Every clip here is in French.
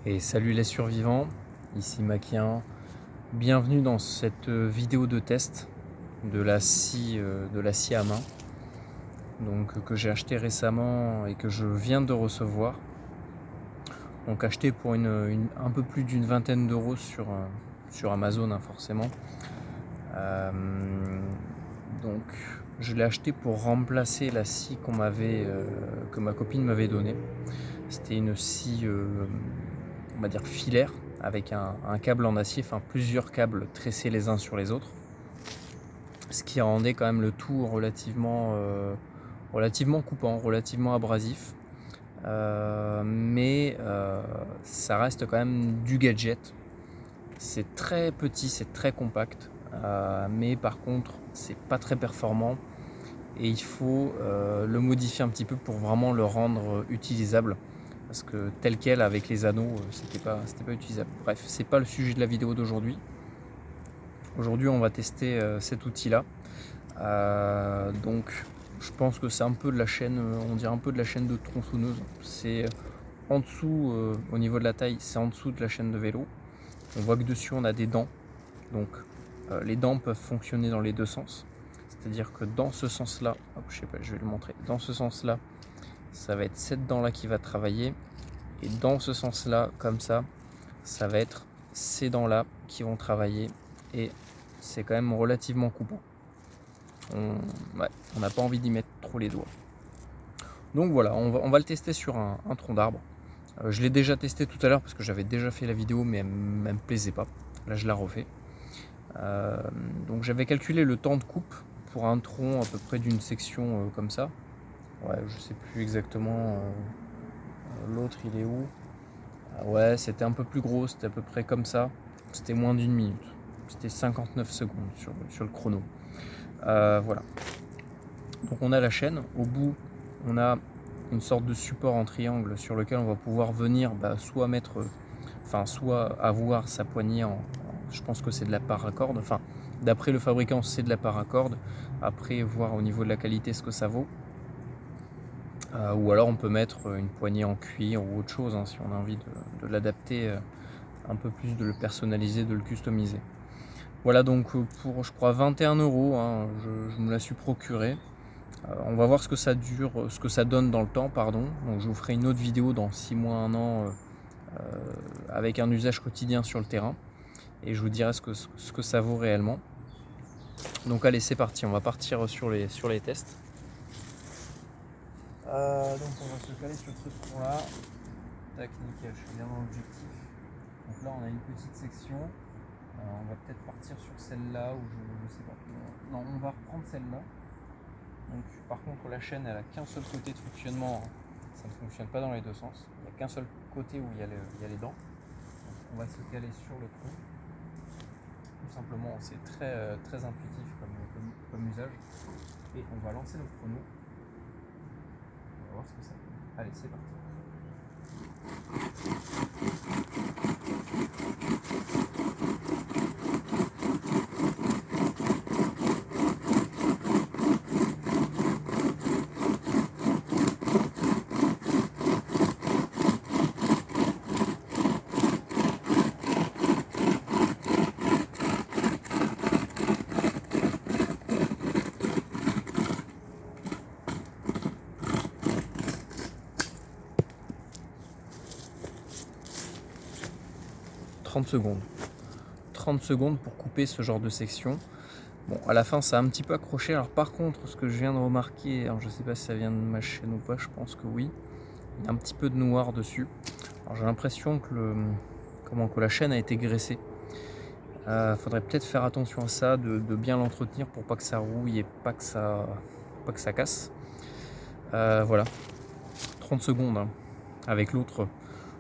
Et salut les survivants, ici Makien. Bienvenue dans cette vidéo de test de la scie à main, donc que j'ai acheté récemment et que je viens de recevoir. Donc acheté pour un peu plus d'une vingtaine d'euros sur Amazon, hein, forcément. Donc je l'ai acheté pour remplacer la scie que ma copine m'avait donnée. C'était une scie on va dire filaire, avec un câble en acier, enfin plusieurs câbles tressés les uns sur les autres, ce qui rendait quand même le tout relativement coupant, relativement abrasif, mais ça reste quand même du gadget. C'est très petit, c'est très compact, mais par contre c'est pas très performant et il faut le modifier un petit peu pour vraiment le rendre utilisable. Parce que tel quel avec les anneaux, c'était pas utilisable. Bref, c'est pas le sujet de la vidéo d'aujourd'hui. Aujourd'hui, on va tester cet outil-là. Donc, je pense que c'est un peu de la chaîne, on dirait un peu de la chaîne de tronçonneuse. C'est en dessous, au niveau de la taille, c'est en dessous de la chaîne de vélo. On voit que dessus, on a des dents. Donc, les dents peuvent fonctionner dans les deux sens. C'est-à-dire que dans ce sens-là, je sais pas, je vais le montrer. Dans ce sens-là, ça va être cette dent-là qui va travailler. Et dans ce sens-là, comme ça va être ces dents-là qui vont travailler. Et c'est quand même relativement coupant. On n'a pas envie d'y mettre trop les doigts. Donc voilà, on va le tester sur un tronc d'arbre. Je l'ai déjà testé tout à l'heure parce que j'avais déjà fait la vidéo, mais elle me plaisait pas. Là, je la refais. Donc j'avais calculé le temps de coupe pour un tronc à peu près d'une section comme ça. Ouais, je sais plus exactement. L'autre, il est où? Ouais, c'était un peu plus gros, c'était à peu près comme ça. C'était moins d'une minute. C'était 59 secondes sur le chrono. Voilà. Donc on a la chaîne. Au bout, on a une sorte de support en triangle sur lequel on va pouvoir venir soit avoir sa poignée je pense que c'est de la paracorde. Enfin, d'après le fabricant, c'est de la paracorde. Après, voir au niveau de la qualité ce que ça vaut. Ou alors on peut mettre une poignée en cuir ou autre chose, hein, si on a envie de l'adapter un peu plus, de le personnaliser, de le customiser. Voilà, donc pour je crois 21 €, hein, je me la suis procurée. On va voir ce que ça donne dans le temps, pardon. Donc je vous ferai une autre vidéo dans 6 mois, 1 an, avec un usage quotidien sur le terrain. Et je vous dirai ce que ça vaut réellement. Donc allez, c'est parti, on va partir sur les tests. Donc on va se caler sur ce tronc-là. Tac, nickel, je suis bien dans l'objectif. Donc là on a une petite section. On va peut-être partir sur celle-là, ou je sais pas. Non, on va reprendre celle-là. Donc par contre la chaîne elle a qu'un seul côté de fonctionnement, ça ne fonctionne pas dans les deux sens. Il n'y a qu'un seul côté où il y a les dents. Donc on va se caler sur le tronc. Tout simplement, c'est très, très intuitif comme usage. Et on va lancer le chrono. On va voir ce que ça fait. Allez, c'est parti. « 30 secondes. 30 secondes pour couper ce genre de section. Bon, à la fin, ça a un petit peu accroché. Alors par contre, ce que je viens de remarquer, alors je sais pas si ça vient de ma chaîne ou pas, je pense que oui. Il y a un petit peu de noir dessus. Alors j'ai l'impression que la chaîne a été graissée. Faudrait peut-être faire attention à ça, de bien l'entretenir pour pas que ça rouille et pas que ça casse. Voilà. 30 secondes. Hein. Avec l'autre,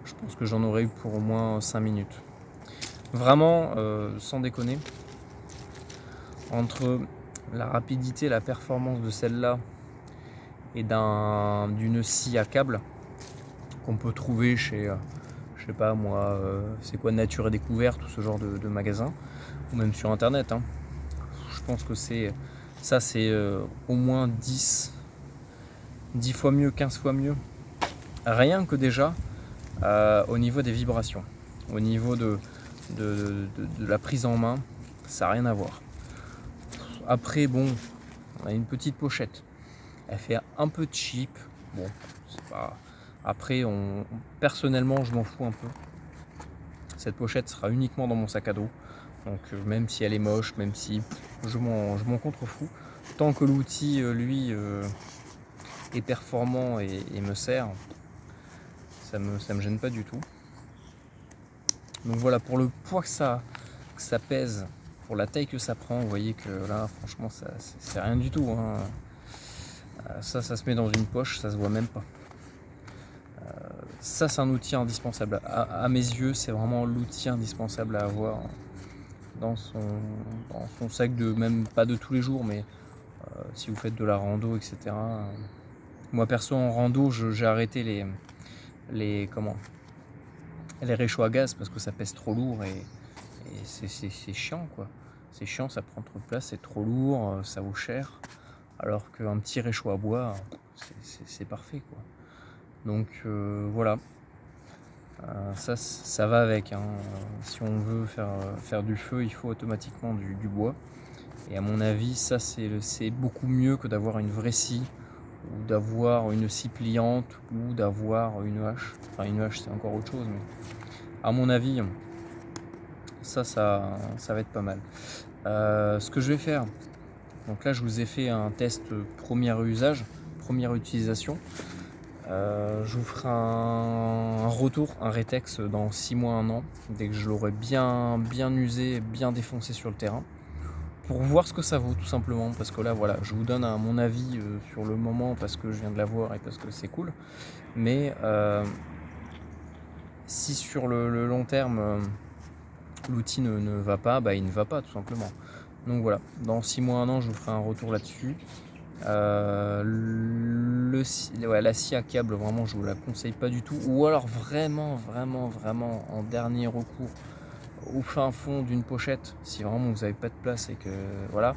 je pense que j'en aurais eu pour au moins 5 minutes. Vraiment, sans déconner, entre la rapidité et la performance de celle-là et d'une scie à câble qu'on peut trouver chez, je sais pas moi, c'est quoi, Nature et Découverte ou ce genre de magasin, ou même sur internet, hein. Je pense que c'est au moins 10 fois mieux, 15 fois mieux. Rien que déjà au niveau des vibrations, au niveau de la prise en main, ça n'a rien à voir. Après, bon, on a une petite pochette. Elle fait un peu cheap. Bon, c'est pas... Après, personnellement, je m'en fous un peu. Cette pochette sera uniquement dans mon sac à dos. Donc, même si elle est moche, même si je m'en contrefous, tant que l'outil, lui, est performant et me sert, ça me gêne pas du tout. Donc voilà, pour le poids que ça pèse, pour la taille que ça prend, vous voyez que là, franchement, c'est rien du tout, hein. Ça se met dans une poche, ça se voit même pas. Ça, c'est un outil indispensable. À mes yeux, c'est vraiment l'outil indispensable à avoir dans son sac, même pas de tous les jours, mais si vous faites de la rando, etc. Moi, perso, en rando, j'ai arrêté les réchauds à gaz parce que ça pèse trop lourd et c'est chiant, quoi. C'est chiant, ça prend trop de place, c'est trop lourd, ça vaut cher. Alors qu'un petit réchaud à bois, c'est parfait, quoi. Donc voilà, ça va avec, hein. Si on veut faire du feu, il faut automatiquement du bois. Et à mon avis, ça c'est beaucoup mieux que d'avoir une vraie scie, ou d'avoir une scie pliante, ou d'avoir une hache. Enfin, une hache, c'est encore autre chose, mais à mon avis, ça va être pas mal. Ce que je vais faire, donc là je vous ai fait un test premier usage, première utilisation. Je vous ferai un retour, un rétex dans 6 mois, 1 an, dès que je l'aurai bien usé, bien défoncé sur le terrain, pour voir ce que ça vaut tout simplement, parce que là voilà, je vous donne mon avis sur le moment parce que je viens de l'avoir et parce que c'est cool, mais si sur le long terme l'outil ne va pas, il ne va pas tout simplement. Donc voilà, dans 6 mois, 1 an, je vous ferai un retour là-dessus. La scie à câble, vraiment, je vous la conseille pas du tout. Ou alors vraiment en dernier recours, au fin fond d'une pochette, si vraiment vous n'avez pas de place et que voilà.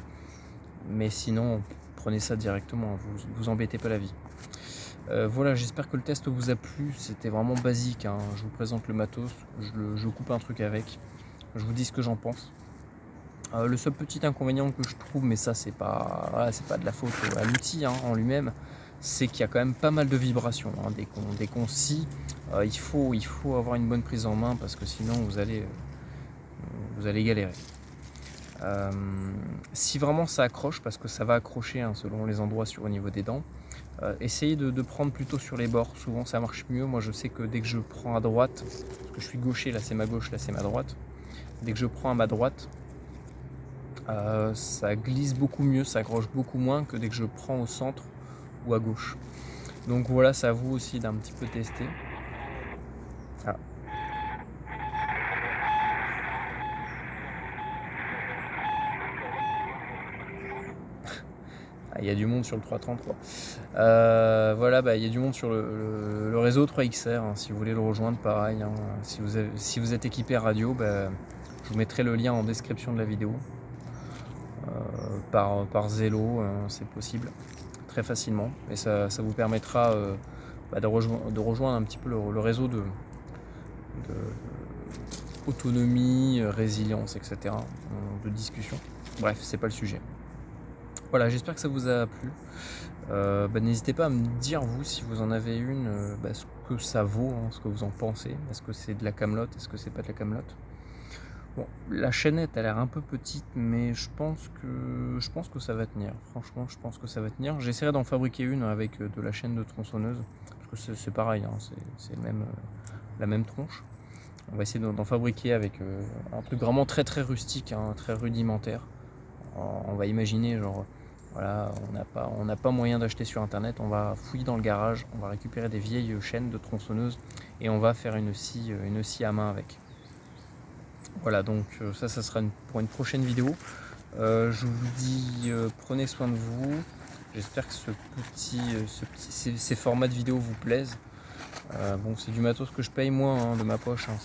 Mais sinon, prenez ça directement, vous embêtez pas la vie. Voilà, j'espère que le test vous a plu. C'était vraiment basique, hein. Je vous présente le matos, je coupe un truc avec, je vous dis ce que j'en pense. Le seul petit inconvénient que je trouve, mais ça c'est pas de la faute à l'outil, hein, en lui-même, c'est qu'il y a quand même pas mal de vibrations, hein. Dès qu'on scie, il faut avoir une bonne prise en main parce que sinon vous allez galérer. Si vraiment ça accroche, parce que ça va accrocher, hein, selon les endroits au niveau des dents, essayez de prendre plutôt sur les bords. Souvent ça marche mieux. Moi je sais que dès que je prends à droite, parce que je suis gaucher, là c'est ma gauche, là c'est ma droite, dès que je prends à ma droite, ça glisse beaucoup mieux, ça accroche beaucoup moins que dès que je prends au centre ou à gauche. Donc voilà, c'est à vous aussi d'un petit peu tester. Ah. Il y a du monde sur le 333. Voilà, il y a du monde sur le réseau 3XR, hein, si vous voulez le rejoindre, pareil, hein. Si vous êtes équipé radio, je vous mettrai le lien en description de la vidéo. Par Zello, c'est possible très facilement, et ça vous permettra de rejoindre un petit peu le réseau de autonomie, résilience, etc., de discussion. Bref, c'est pas le sujet. Voilà, j'espère que ça vous a plu. N'hésitez pas à me dire, vous, si vous en avez une, ce que ça vaut, hein, ce que vous en pensez. Est-ce que c'est de la camelote, est-ce que c'est pas de la camelote? Bon, la chaînette a l'air un peu petite, mais je pense que ça va tenir. Franchement, je pense que ça va tenir. J'essaierai d'en fabriquer une avec de la chaîne de tronçonneuse, parce que c'est pareil, hein, c'est la même tronche. On va essayer d'en fabriquer avec un truc vraiment très rustique, hein, très rudimentaire. On va imaginer, genre, voilà, on n'a pas moyen d'acheter sur internet, on va fouiller dans le garage, on va récupérer des vieilles chaînes de tronçonneuse et on va faire une scie à main avec. Voilà, donc ça sera pour une prochaine vidéo. Je vous dis, prenez soin de vous. J'espère que ces formats de vidéo vous plaisent. Bon, c'est du matos que je paye moi, hein, de ma poche, hein.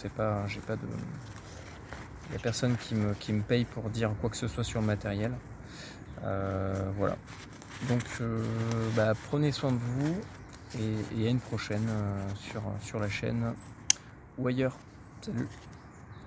Il n'y a personne qui me paye pour dire quoi que ce soit sur le matériel. Voilà. Donc prenez soin de vous et à une prochaine sur la chaîne. ou ailleurs. Salut!